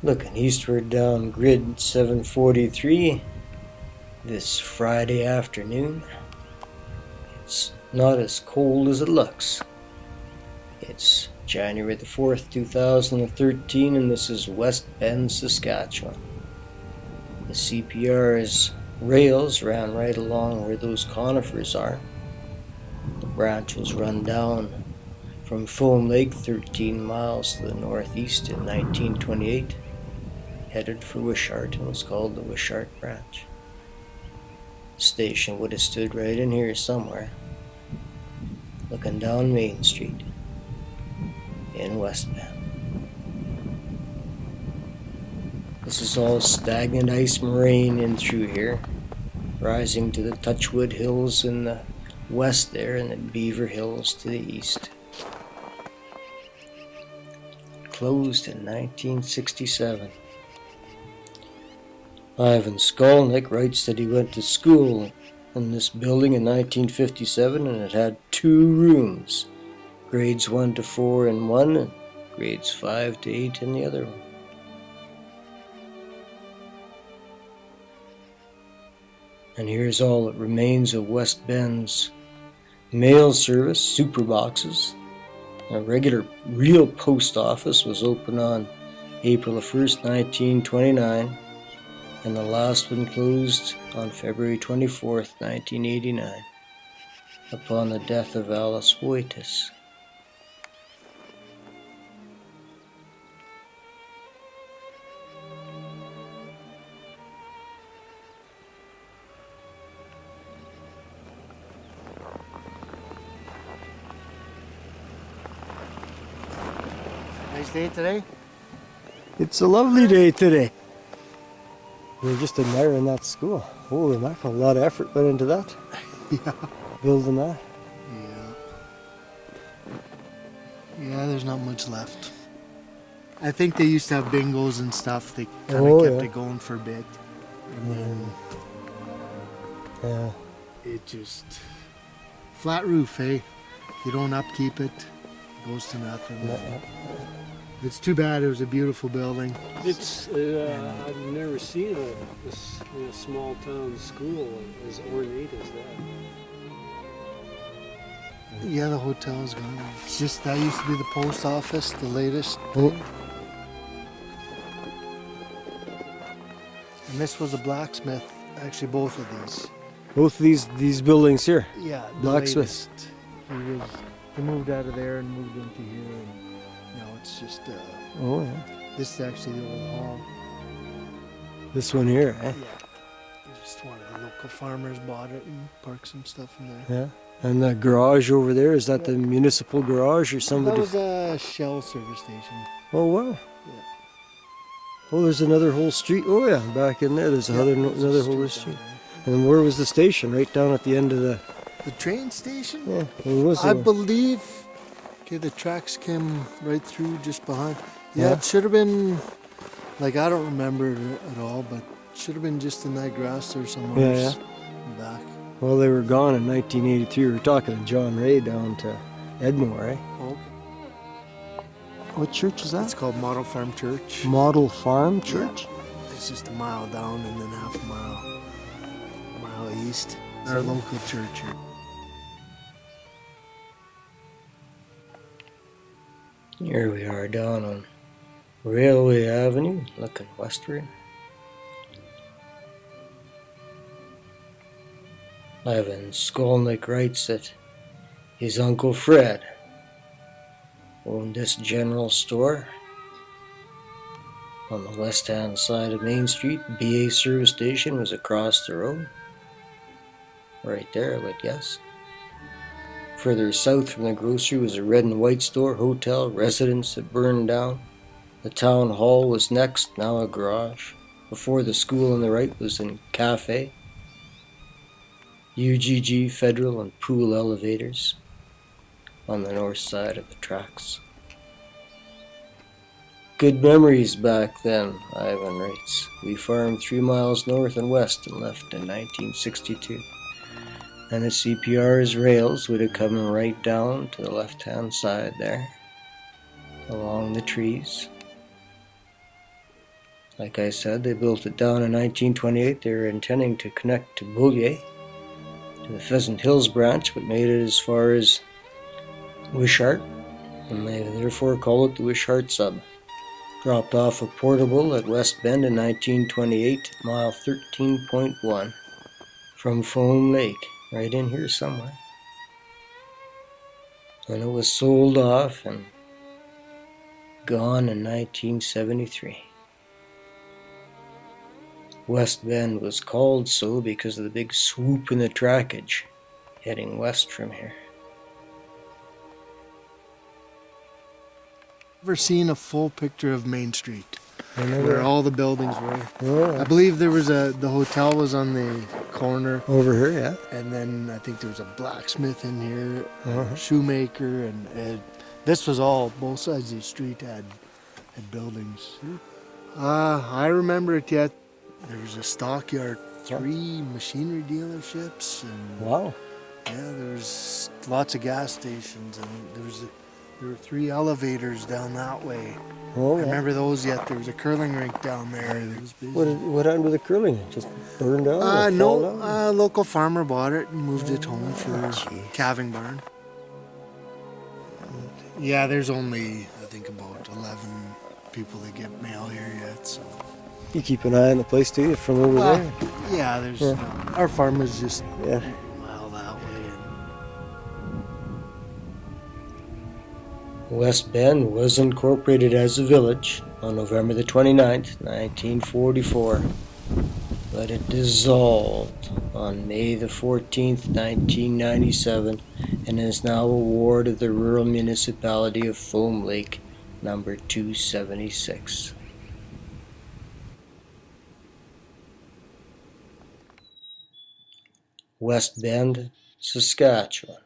Looking eastward down grid 743 this Friday afternoon. It's not as cold as it looks. It's January the 4th, 2013, and this is Westbend, Saskatchewan. The CPR's rails ran right along where those conifers are. The branch was run down from Foam Lake 13 miles to the northeast in 1928, headed for Wishart, and was called the Wishart Branch. The station would have stood right in here somewhere, looking down Main Street in Westbend. This is all stagnant ice moraine in through here, rising to the Touchwood Hills in the west there and the Beaver Hills to the east. Closed in 1967. Ivan Skolnick writes that he went to school in this building in 1957 and it had 2 rooms, grades 1 to 4 in one and grades 5 to 8 in the other one. And here's all that remains of Westbend's mail service, super boxes. A regular real post office was opened on April 1st, 1929, and the last one closed on February 24th, 1989, upon the death of Alice Wojtis. Nice day today? It's a lovely day today. We're just admiring that school. Holy mackerel, a lot of effort went into that. Yeah. Building that. Yeah, there's not much left. I think they used to have bingos and stuff. They kind of kept it going for a bit. And then it just... Flat roof, eh? If you don't upkeep it, it goes to nothing. It's too bad. It was a beautiful building. It's I've never seen a small town school as ornate as that. Yeah, the hotel is gone. It's just that used to be the post office, the latest. Oh. And this was a blacksmith. Actually, both of these. Both of these buildings here. Yeah, the Blacksmith. latest. He moved out of there and moved into here, and now it's just. Oh yeah. This is actually the old hall. This one here, eh? Yeah. Just one of the local farmers bought it and parked some stuff in there. Yeah. And the garage over there, is that the municipal garage or somebody? That was a Shell service station. Oh wow. Yeah. Oh, there's another whole street. Oh yeah, back in there. There's another whole street. And where was the station? Right down at the end of the train station? Yeah. Where was it? I believe. Okay, the tracks came right through just behind. Yeah, it should have been. Like I don't remember it at all, but it should have been just in that grass there somewhere. Yeah. Back. Well, they were gone in 1982. We were talking to John Ray down to Edmore, eh? Okay. What church is that? It's called Model Farm Church. Model Farm Church? Yeah. It's just a mile down and then half a mile east. Our local church here. Here we are down on Railway Avenue, looking westward. Ivan Skolnick writes that his Uncle Fred owned this general store on the west-hand side of Main Street. BA service station was across the road. Right there, I would guess. Further south from the grocery was a red and white store, hotel, residence that burned down. The town hall was next, now a garage. Before the school on the right was a cafe. UGG, Federal, and Pool elevators on the north side of the tracks. Good memories back then, Ivan writes. We farmed 3 miles north and west and left in 1962. And the CPR's rails would have come right down to the left-hand side there, along the trees. Like I said, they built it down in 1928. They were intending to connect to Boulier, to the Pheasant Hills branch, but made it as far as Wishart, and they therefore call it the Wishart Sub. Dropped off a portable at Westbend in 1928, mile 13.1, from Foam Lake, right in here somewhere. And it was sold off and gone in 1973. Westbend was called so because of the big swoop in the trackage heading west from here. Ever seen a full picture of Main Street? Remember? Where all the buildings were. Oh, I believe there was the hotel was on the corner, over here, yeah. and then I think there was a blacksmith in here, Uh-huh. a shoemaker, and this was all, both sides of the street had buildings. I remember it yet. There was a stockyard, 3 machinery dealerships, and Wow. yeah, there was lots of gas stations, and there were 3 elevators down that way. Oh, I yeah. remember those yet. There was a curling rink down there. It was busy. What happened with the curling? Just burned down? Or fall No, down? a local farmer bought it and moved it home for Gee. calving barn. Yeah, there's only, I think, about 11 people that get mail here yet. So You keep an eye on the place, do you, from over there? yeah, there's Yeah. our farm is just Yeah. a mile that way. West Bend was incorporated as a village on November the 29th, 1944, but it dissolved on May the 14th, 1997, and is now a ward of the rural municipality of Foam Lake, number 276. West Bend, Saskatchewan.